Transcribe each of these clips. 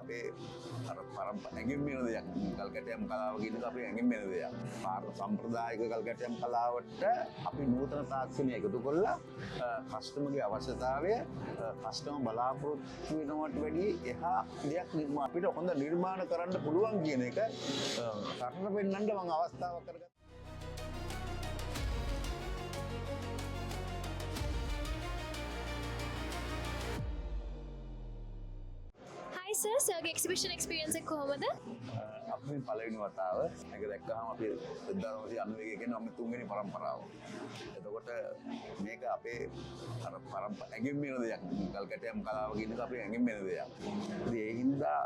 අපේ අර ඇඟින් වෙන දෙයක්. කල්කැටයම් කලාව කියන එක අපේ ඇඟින් වෙන දෙයක්. සම්ප්‍රදායික කල්කැටයම් කලාවට අපි නූතන තාක්ෂණය එකතු කරලා කස්ටමර්ගේ අවශ්‍යතාවය කස්ටමර් බලාපොරොත්තු වෙනවට වැඩිය එහා දෙයක් අපිට හොඳ නිර්මාණ කරන්න පුළුවන් කියන එක කරන්න පෙන්නන්න මම අවස්ථාවක් කරගත්තා. Hi sir, sirගේ exhibition experience එක කොහොමද? අපි පළවෙනි වතාව මේක දැක්කහම අපි 1991 කියන්නේ අපි තුන්වෙනි පරම්පරාව. එතකොට මේක අපේ අර ඇඟින් වෙන දෙයක්. කල්කැටයම් කලාව කියන එක අපේ ඇඟින් වෙන දෙයක්. ඉතින් ඒ හින්දා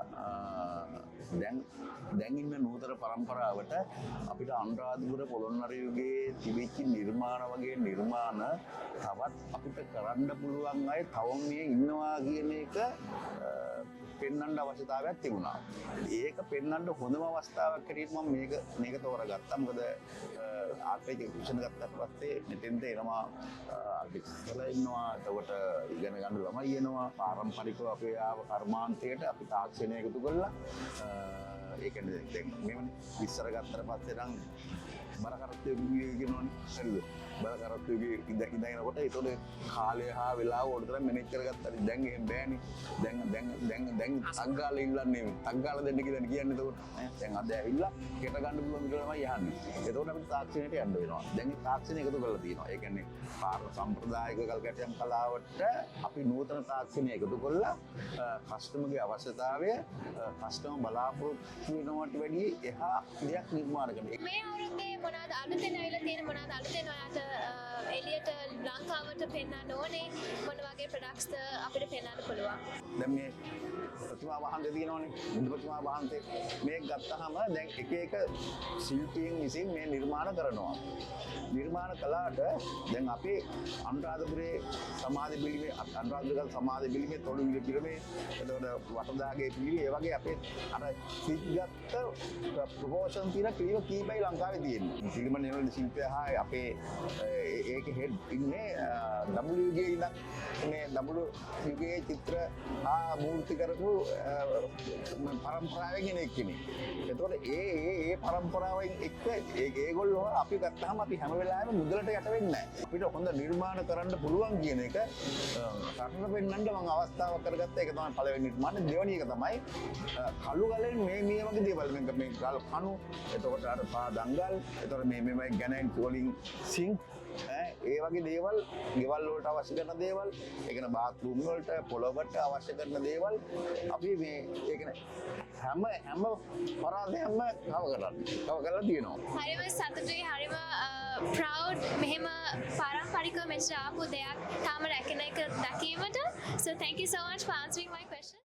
දැන් ඉන්න නූතන පරම්පරාවට අපිට අනුරාධපුර පොළොන්නරු යුගයේ තිබිච්ච නිර්මාණ වගේ නිර්මාණ තවත් අපිට කරන්න පුළුවන් අය තවම මේ ඉන්නවා කියන එක පෙන්වන්න අවශ්‍යතාවයක් තිබුණා. ඒක පෙන්වන්න හොඳම අවස්ථාවක් හැටියට මම මේක තෝරගත්තා. මොකද ආර්ටික් එක්සිබිෂන් ගත්තට පස්සේ මෙතෙන්ට එනවා ආර්ටිස්ට්ලා ඉන්නවා. එතකොට ඉගෙන ගන්න ළමයි එනවා. පාරම්පරිකව අපේ ආව කර්මාන්තයට අපි තාක්ෂණය එකතු කරලා ඒ කියන්නේ දැන් මේවනේ ඉස්සර ගත්තට පස්සේ නම් බරකරත්තු කියනවනේ. හරිද? බරකරත්තු ඉඳගෙනකොට ඒතකොට කාලය හා වෙලාව ඕනතරම් මැනේජ් කරගත්තා. දැන් එහෙම බෑනේ. දැන් සංගාලේ ඉල්ලන්නේ සංගාල දෙන්න කියලා කියන්නේ එතකොට. දැන් අද ඇවිල්ලා කෙට ගන්න පුළුවන් කියලා තමයි යහන්නේ. එතකොට අපිට තාක්ෂණයට යන්න වෙනවා. දැන් මේ තාක්ෂණය එකතු කරලා තියෙනවා. ඒ කියන්නේ සම්ප්‍රදායික කල්කැටයම් කලාවට අපි නූතන තාක්ෂණය එකතු කරලා කස්ටමර්ගේ අවශ්‍යතාවය කස්ටමර් බලාපොරොත්තු වෙනවට වැඩිය එහා දෙයක් නිර්මාණය කරනවා. මේ අවුරුද්දේ මොනවද අලුතෙන් ඇවිල්ලා තියෙන මොනවද අලුතෙන් ඔයාලට එළියට ලංකාවට පෙන්වන්න ඕනේ මොන වගේ ප්‍රොඩක්ට්ස්ද අපිට පෙන්වන්න පුළුවන්? දැන් මේ ප්‍රතිමා වහන්සේ තියෙනවනේ බුදු ප්‍රතිමා වහන්සේ මේක ගත්තාම දැන් එක ශිල්පීන් විසින් මේ නිර්මාණ කරනවා. නිර්මාණ කළාට දැන් අපි අනුරාධපුරේ සමාධි පිළිමේ අනුරාධපුර සමාධි පිළිමේ තොළු පිළිමේ එතකොට වටදාගේ පිළිමේ ඒ වගේ අපේ අර සිත්ගත් ප්‍රොපෝෂන් තියෙන පිළිම කීපයි ලංකාවේ තියෙන්නේ. පිළිම නිර්මාණ ශිල්පය හා අපේ ඒකේ හෙඩ් ඉන්නේ WG ඉඳන් මේ WG චිත්‍ර හා මූර්ති කරපු පරම්පරාවෙන් එන එක්කෙනෙක්. එතකොට ඒ පරම්පරාවෙන් එක්ක ඒගොල්ලෝ අපි ගත්තාම අපි හැම වෙලාවෙම මුදලට යට වෙන්නේ නැහැ. අපිට හොඳ නිර්මාණ කරන්න පුළුවන් කියන එක කරන්න පෙන්නන්න මම අවස්ථාවක් කරගත්තා. ඒක තමයි පළවෙනි නිර්මාණය. දෙවෙනි එක තමයි කළු ගලෙන් මේ වගේ දේවල් මේ ගල් කණු එතකොට අර පා දංගල් එතකොට මේ ගැනයිට් වලින් සිංක් ඒ වගේ දේවල් ගෙවල් වලට අවශ්‍ය කරන දේවල් ඒ කියන්නේ බාත්රූම් වලට පොළොවට අවශ්‍ය කරන දේවල් අපි මේ ඒ කියන්නේ හැම පරාදයක්ම කව කරලා තියෙනවා. හරිම සතුටුයි හරිම proud මෙහෙම පාරම්පරිකව මෙච්චර ආපු දෙයක් තාම රැකෙන එක දැකීමට. So thank you so much for answering my question.